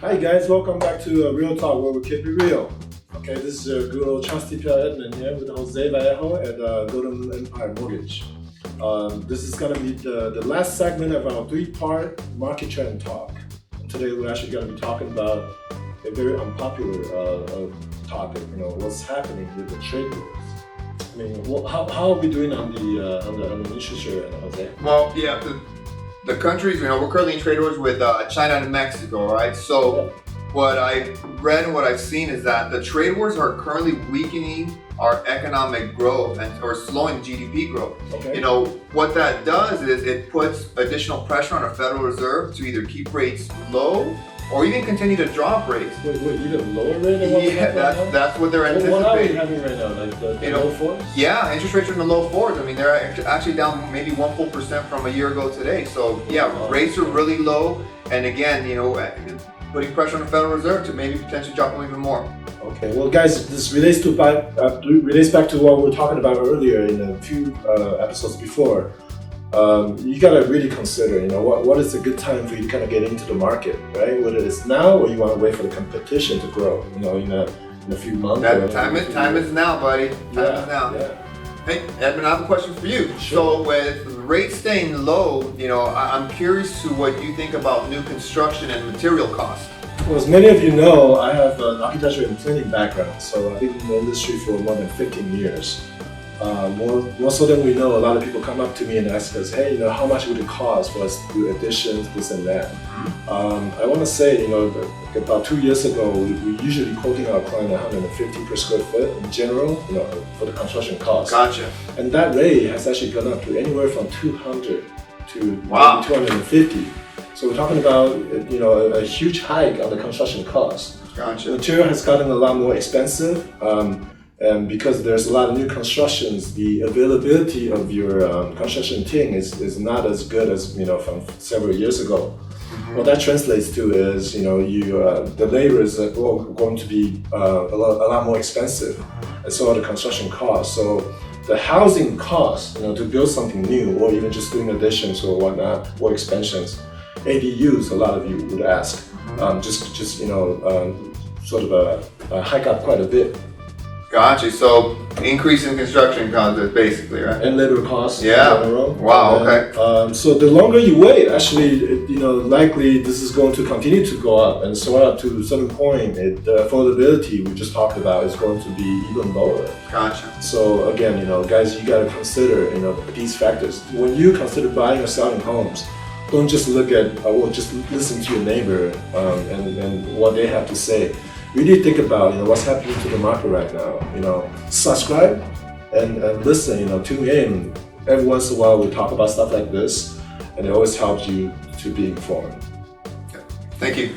Hi guys, welcome back to Real Talk where we keep it real. Okay, this is your good old trusty pal Edmund here with Jose Vallejo at Golden Empire Mortgage. This is going to be the last segment of our three-part market trend talk. Today we're actually going to be talking about a very unpopular topic. What's happening with the trade wars. I mean, how are we doing on the interest rate, Jose? Well, yeah, the countries, we're currently in trade wars with China and Mexico, right? So what I've read and what I've seen is that the trade wars are currently weakening our economic growth or slowing GDP growth. Okay. What that does is it puts additional pressure on our Federal Reserve to either keep rates low or even continue to drop rates. Wait, even lower rate than what we have right now? That's what they're anticipating. What are we having right now? Like the low fours? Yeah, interest rates are in the low fours. I mean, they're actually down maybe 1 full percent from a year ago today. So yeah, rates are really low. And again, putting pressure on the Federal Reserve to maybe potentially drop them even more. Okay, well guys, this relates back to what we were talking about earlier in a few episodes before. You gotta really consider, what is a good time for you to kind of get into the market, right? Whether it's now or you want to wait for the competition to grow, in a few months. Time is now, buddy. Time is now. Yeah. Hey, Edmund, I have a question for you. Sure. So with rates staying low, I'm curious to what you think about new construction and material costs. Well, as many of you know, I have an architecture and planning background, so I've been in the industry for more than 15 years. More so than we know, a lot of people come up to me and ask us, hey, how much would it cost for us to do additions, this and that? I want to say, about 2 years ago, we usually quoting our client 150 per square foot in general, for the construction cost. Gotcha. And that rate has actually gone up to anywhere from 200 to maybe 250. So we're talking about, a huge hike on the construction cost. Gotcha. Material has gotten a lot more expensive. And because there's a lot of new constructions, the availability of your construction team is not as good as from several years ago. Mm-hmm. What that translates to is the labor is going to be a lot more expensive, and so are the construction costs. So the housing cost, to build something new or even just doing additions or whatnot or expansions, ADUs, a lot of you would ask, sort of hike up quite a bit. Gotcha. So increase in construction costs, basically, right? And labor costs. Yeah. In general. Wow. Okay. So the longer you wait, actually, likely this is going to continue to go up, and so up to a certain point, the affordability we just talked about is going to be even lower. Gotcha. So again, guys, you got to consider, these factors when you consider buying or selling homes. Don't just look at or just listen to your neighbor and what they have to say. Really think about what's happening to the market right now. Subscribe and listen. Tune in. Every once in a while we talk about stuff like this, and it always helps you to be informed. Thank you.